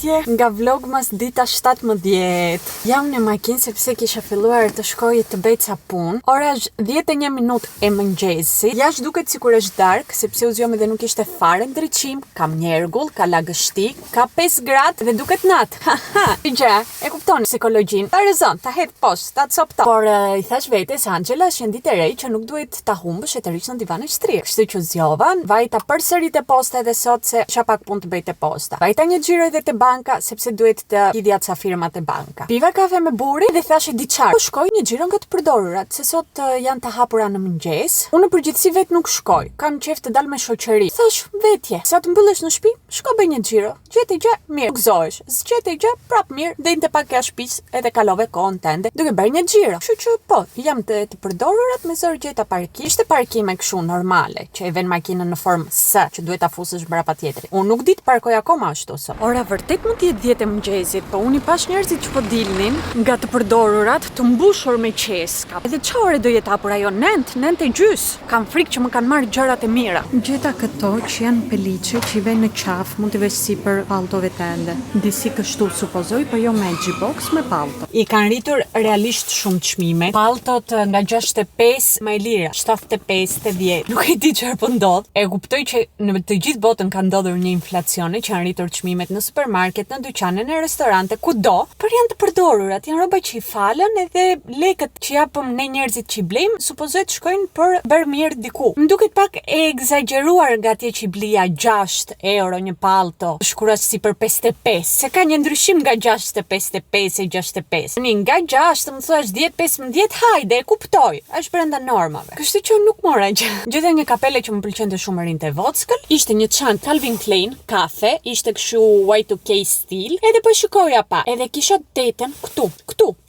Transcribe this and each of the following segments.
Përshëndetje nga Vlogmas dita 17. Jam në makinë sepse kisha filluar të shkoj të bëj ca punë. Ora është 11 minutë e mëngjesit. Jashtë duket sikur është darkë sepse u zgjom dhe nuk ishte fare ndriçim, kam njergull, ka lagështik, ka 5 gradë dhe duket natë. Haha, gjë, e kupton psikologjinë. Ta rëzon, ta hedh poshtë, ta copton. Por i thash vetes Angela është një ditë e re që nuk duhet ta humbësh e të rish në divan e shtrirë. Kështu që zgjova, vajta përsëri te posta edhe sot se isha pak punë të bëj te posta. Vajta një xhiro edhe te banka sepse duhet të hidhja ca firmat e banka. Piva kafe me buri dhe thashë diçar. Po shkoj një xhiro nga të përdorurat, se sot janë të hapura në mëngjes. Unë në përgjithësi vet nuk shkoj. Kam qejf të dal me shoqëri. Thash vetje, sa të mbyllesh në shtëpi, shko bëj një xhiro. Gjete gjë, mirë. Gëzohesh. Zgjete gjë, prap mirë, dinte pak ka shtëpis edhe kalove kohën tënde duke bërë një xhiro. Kështu që po, jam të përdorurat me zor gjeta parkim. Ishte parkime kështu normale, që e vën makinën në formë S, që duhet ta fusësh brapa tjetrit. Unë nuk di të parkoj akoma ashtu sot. Ora vërtet mund të jetë 10 e mëngjesit, po unë i pash njerëzit që po dilnin nga të përdorurat të mbushur me qeska. Edhe çfarë do jetë hapur ajo 9:30. Kam frikë që më kanë marrë gjërat e mira. Gjeta këto që janë peliçe që i vën në qafë, mund të vesh sipër palltove tënde. Disi kështu supozoj, po jo Magic Box me pallto. I kanë rritur realisht shumë çmime. Palltot nga 65 më e lira, 75 te 10. Nuk e di çfarë po ndodh. E kuptoj që në të gjithë botën ka ndodhur një inflacione që kanë rritur çmimet në supermarket, në dyqane, në restorante, kudo, por janë të përdorurat, janë roba që i falen edhe lekët që japëm ne njerëzit që i blejmë, supozohet shkojnë për bërë mirë diku. Më duket pak e egzageruar nga atje që i blija 6 euro një pallto, shkuras si për 55, se ka një ndryshim nga 65 e 65. Nga 6 më thuash 10-15, hajde, e kuptoj, është brenda normave. Kështu që nuk mora gjë. Gjeta një kapele që më pëlqente shumë rinte vockël, ishte një çantë Calvin Klein, kafe, ishte kështu Y2K stil, edhe po shikoja pa, edhe kisha tetën këtu,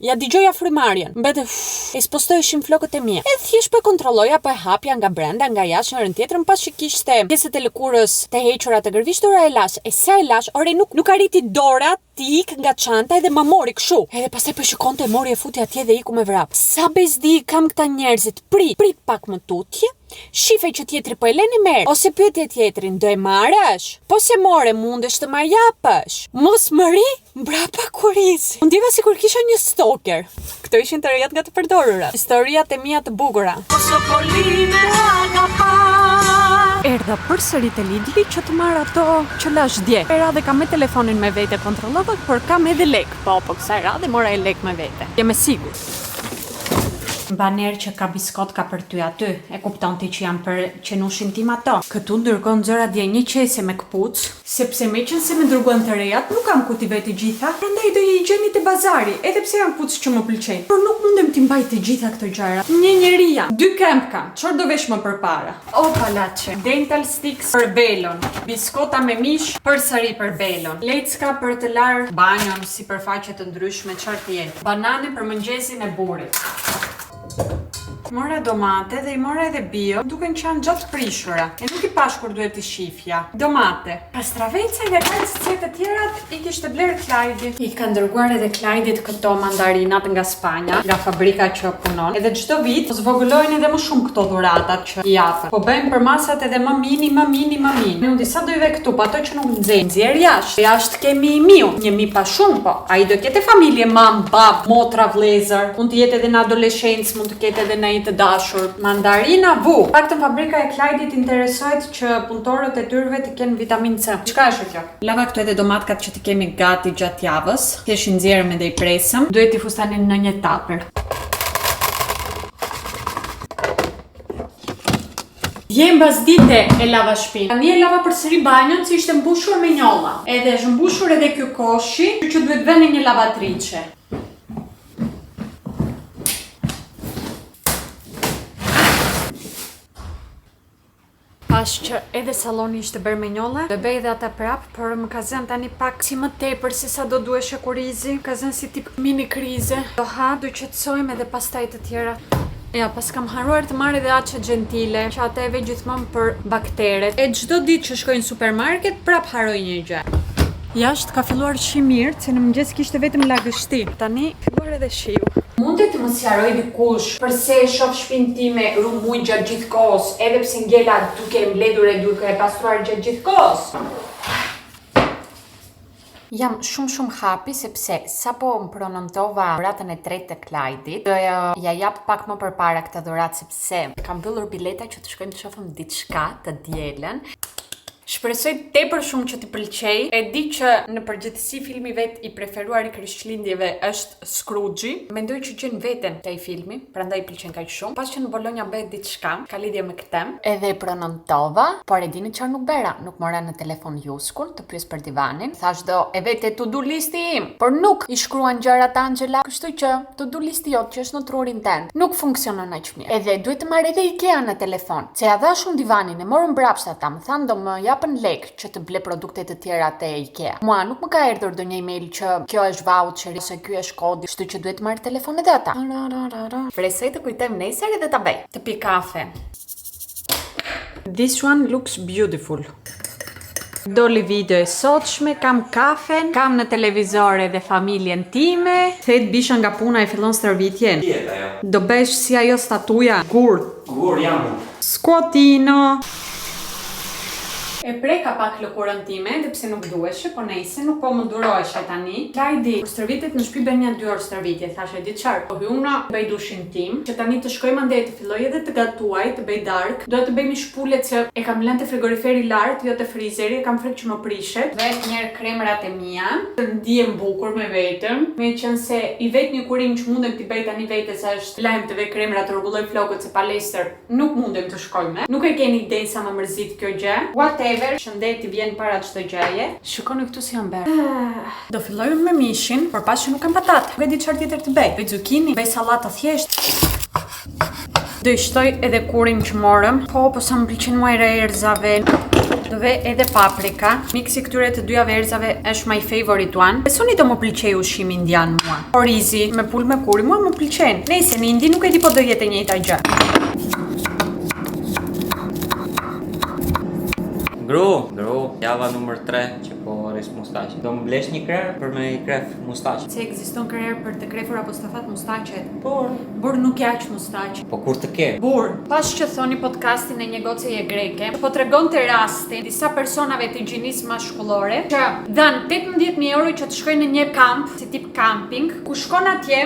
ja dëgjoja frymarrjen, mbete, e spostoheshin flokët e mia. Edhe thjesht po kontrolloja, po e hapja nga brenda, nga jashtë në rën tjetër, pas që kishte pjesët e lëkurës të hequra të gërvishtura e lash, e sa e lash, ore nuk arriti dora ti ik nga çanta edhe ma mori kështu. Edhe pastaj po shikonte, mori e futi atje dhe iku me vrap. Sa bezdi kam këta njerëzit, prit pak më tutje. Shifej që tjetri po e leni merë, ose pyetje tjetrin, do e marrësh? Po se more, mundesh të ma japësh. Mos mëri, mbrapa kuriz. Unë diva si kur kisha një stalker. Këto ishin të rejat nga të përdorurat. Historiat e mia të bukura. Erdha përsëri te Lidli që të marr ato që lash dje. Era dhe kam me telefonin me vete kontrollova, por kam edhe lek. Po kësaj radhe mora e lek me vete. Jam e sigurt. Baner që ka biskot ka për ty aty, e kupton ti që janë për qenushin tim ato. Këtu ndërkohë nxora dje një qese me këpuc, sepse me qenë se me dërguan të rejat, nuk kam ku t'i vej të gjitha, prandaj do i gjeni te bazari, edhe pse janë këpuc që më pëlqejnë. Por nuk mundem t'i mbaj të gjitha këto gjëra. Një njeri jam, 2 këmp kam, çfarë do vesh më përpara? O palaçe, dental sticks për Belon, biskota me mish përsëri për Belon, lecka për të larë banjon, sipërfaqe të ndryshme, çfarë të jetë. Banane për mëngjesin e burrit. Mora domate dhe i mora edhe bio, duken që janë gjatë prishura. E nuk i pash kur duhet i shifja. Domate. Pastraveca dhe kalcet të tjerat i kishte bler Klajdi. I ka dërguar edhe Klajdit këto mandarinat nga Spanja, nga fabrika që punon. Edhe çdo vit zvogëlojnë edhe më shumë këto dhuratat që i japën. Po bëjmë për masat edhe më mini. Ne unë disa do i ve këtu, po ato që nuk nxejnë. Nxjerr jashtë. Jashtë kemi i miu, një mi pa shumë, po ai do ketë familje, mam, bab, motra, vëllezër. Mund të jetë edhe në adoleshencë, mund të ketë edhe në të dashur. Mandarina vu. Paktën fabrika e Klajdit interesohet që punëtorët e tyre të kenë vitaminë C. Çka është kjo? Lava këtu edhe domatkat që ti kemi gati gjatë javës. Thjesht i nxjerrëm edhe i presëm. Duhet i fustanin në një tapër. Dje mbas dite e lava shtëpinë. Tani e lava përsëri banjon që ishte mbushur me njolla. Edhe është mbushur edhe ky koshi, që duhet vënë një lavatriçe. Pash që edhe saloni ishte bërë me njolla, do bëj edhe ata prap, por më ka zënë tani pak si më tepër se sa do duhesh e kurizi. Ka zënë si tip mini krize. Do do qetësojmë edhe pastaj të tjera. Ja, pas kam haruar të marrë edhe atë gentile, që ata e ve gjithmonë për bakteret. E çdo ditë që shkoj në supermarket, prap haroj një gjë. Jashtë ka filluar shi mirë, se në mëngjes kishte vetëm lagështi. Tani filluar edhe shiu. Mundet të më sqaroj dikush përse e shoh shtëpinë time rrumuj gjatë gjithë kohës, edhe pse ngela duke mbledhur e duke e pastruar gjatë gjithë kohës? Jam shumë hapi sepse sapo më pronontova dhuratën e tretë të Klajtit. Do ja jap pak më përpara këtë dhuratë sepse kam mbyllur bileta që të shkojmë të shohim diçka të dielën. Shpresoj tepër shumë që t'i pëlqej. E di që në përgjithësi filmi vet i preferuar i Krishtlindjeve është Scrooge. Mendoj që gjen veten te ai filmi, prandaj pëlqen kaq shumë. Pas që në Bologna bëhet diçka ka lidhje me këtë. Edhe pronontova, por e dini çfarë nuk bëra? Nuk mora në telefon Juskun të pyes për divanin. Thash do e vete to-do listi im, por nuk i shkruan gjërat Angela, kështu që to-do listi jot që është në trurin tend nuk funksionon aq mirë. Edhe duhet të marr edhe Ikea në telefon. Se ja dha shumë divanin, e morën brapsa ata, më thanë do më japën lek që të ble produkte të tjera te Ikea. Mua nuk më ka erdhur ndonjë email që kjo është voucher ose ky është kodi, kështu që duhet marr telefonin edhe ata. Presoj të kujtojmë nesër edhe ta bëj. Të pi kafe. This one looks beautiful. Doli video e sotshme, kam kafen, kam në televizor edhe familjen time. Thet bisha nga puna e fillon stërvitjen. Do bësh si ajo statuja Gur jam. Squatino. E preka pak lëkurën time, edhe pse nuk duheshe, po nejse, nuk po më duroheshe tani. Klajdi, kur stërvitet në shtëpi bën një 2 orë stërvitje, thashe di çfarë, po hyuna bëj dushin tim, që tani të shkoj mandej të filloj edhe të gatuaj, të bëj dark. Do të bëj një shpulet që e kam lënë te frigoriferi lart, jo te frizeri, e kam frikë që më prishet. Vet njerë kremrat e mia, të ndihem bukur me veten, meqense i vet një kurim që mundem t'i bëj tani vetes është lajm të vej kremrat të rregulloj flokët se palestër nuk mundem të shkoj me. Nuk e keni idenë sa më mërzit kjo gjë. Shëndeti vjen para çdo gjëje. Shikoni këtu si jam bërë. Do fillojmë me mishin, por pas që nuk kam patate. Nuk e di çfarë tjetër të bëj. Bëj zukini, bëj sallata thjesht. Do i shtoj edhe kurin që morëm. Po sa më pëlqen mua erëzave. Do ve edhe paprika. Miksi këtyre të dyjave erëzave është my favorite one. Besoni do më pëlqej ushqimi indian mua. Orizi me pul me kuri mua më pëlqen. Nëse në Indi nuk e di po do jetë e njëjta gjë. Gru, java numër 3 që po rris mustaqe. Do më blesh një krerë për me i kref mustaqe. Se ekziston krerë për të krefur apo stafat mustaqet? Bur nuk jaq mustaqe. Po kur të ke? Bur, pas që thoni podcastin e një goceje greke, po tregonte rastin disa personave të gjinisë mashkullore që dhan 18.000 euro që të shkojnë në një kamp, si tip camping, ku shkon atje,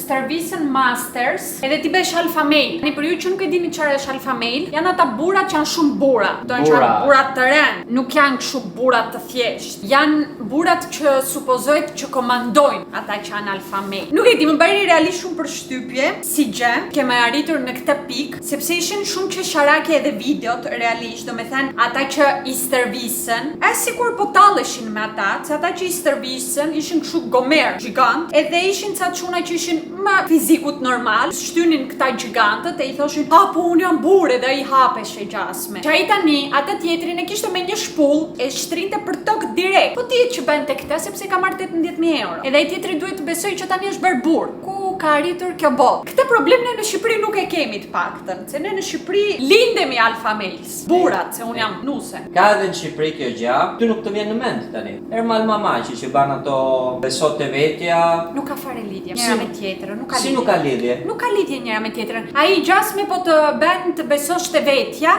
stërvisën masters, edhe ti bësh alpha male. Tani për ju që nuk e dini çfarë është alpha male, janë ata burrat që janë shumë burra. Do të thonë burrat të rënd, nuk janë kështu burrat të thjesht. Janë burrat që supozohet që komandojnë ata që janë alpha male. Nuk e di, më bëri realisht shumë përshtypje si gjë që më arritur në këtë pikë, sepse ishin shumë qesharake edhe videot realisht, domethënë ata që i stërvisën, sikur po talleshin me ata, se ata që i stërvisën ishin kështu gomer, gjigant, edhe ishin ca çuna që ishin më fizikut normal, shtynin këta gjigantët e i thoshin, po unë jam burë, dhe ai hapeshe gjasme. Që ai tani, atë tjetrin e kishte me një shpull e shtrinte për tokë direkt. Po ti që bën te këtë sepse ka marrë 18.000 euro. Edhe ai tjetri duhet të besoj që tani është bërë burr. Ku ka arritur kjo botë? Këtë problem ne në Shqipëri nuk e kemi të paktën, se ne në Shqipëri lindemi alpha males. Burrat, se un jam nuse. Ka edhe në Shqipëri kjo gjë, ty nuk të vjen në mend tani. Ermal mamaqi që ban ato besot e vetja. Nuk ka fare lidhje njëra me tjetrën, nuk ka lidhje. Si nuk ka lidhje? Nuk ka lidhje njëra me tjetrën. Ai gjasme po të bën të besosh te vetja,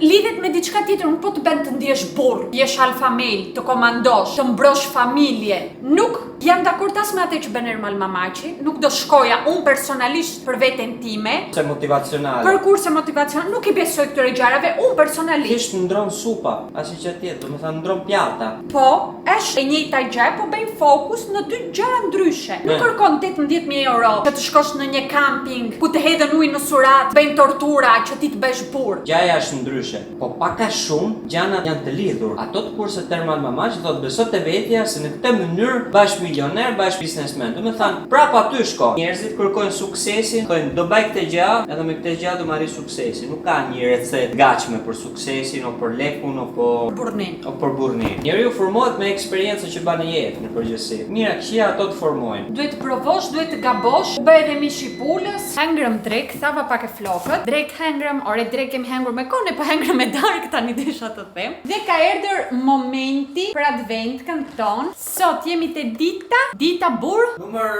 lidhet me diçka tjetër, nuk po të bën të ndihesh burr, jesh alpha male, të komandosh, të mbrosh familje. Nuk jam dakord as me atë që bën Ermal Mamaçi, nuk do shkoja unë personalisht për veten time. Se motivacionale. Për kurse motivacion, nuk i besoj këtyre gjërave unë personalisht. Thjesht ndron supa, asi që tjetër, domethënë ndron pjata. Po, është e njëjta gjë, po bëjmë fokus në dy gjëra ndryshe. Nuk kërkon 18.000 euro që të shkosh në një camping ku të hedhën ujë në surat, bëjnë tortura që ti të bësh burr. Gjaja është ndryshe, po pak a shumë gjanat janë të lidhur. Ato të kurse Ermal Mamaçi thotë beso te vetja se në këtë mënyrë bash milioner, bash biznesmen. Domethënë, prapa aty shko. Njerëzit kërkojnë suksesin, thonë do bëj këtë gjë, edhe me këtë gjë do marrë suksesin. Nuk ka një recetë gatshme për suksesin o për lekun o për burrnin. Njeriu formohet me eksperiencën që bën në jetë në përgjithësi. Mira, këshia ato të formojnë. Duhet të provosh, duhet të gabosh. U bë edhe mishi i pulës. Hengrëm drek, thava pak e flokët. Drek hengrëm, ore drek kemi hengur me kone, po hengrëm me dark tani desha të them. Dhe ka erdhur momenti për adventkën ton. Sot jemi te dita burr Numër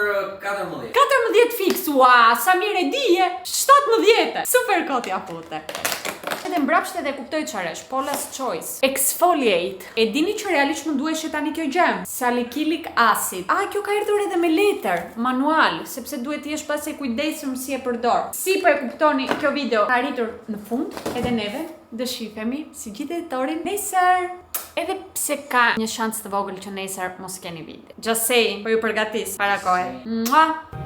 14. 14 fiks, ua, sa mirë e dije. 17. Super koti apote. edhe mbrapsht edhe kuptoj çfarë është. Paula's Choice. Exfoliate. E dini që realisht më duhej tani kjo gjë? Salicylic acid. Kjo ka ardhur edhe me letër, manual, sepse duhet të jesh pas e kujdesshëm si e përdor. Si po e kuptoni, kjo video ka arritur në fund, edhe neve do shihemi si gjithë editorin nesër. Edhe pse ka një shans të vogël që nesër mos keni video. Just saying, po ju përgatis para kohe. Mua!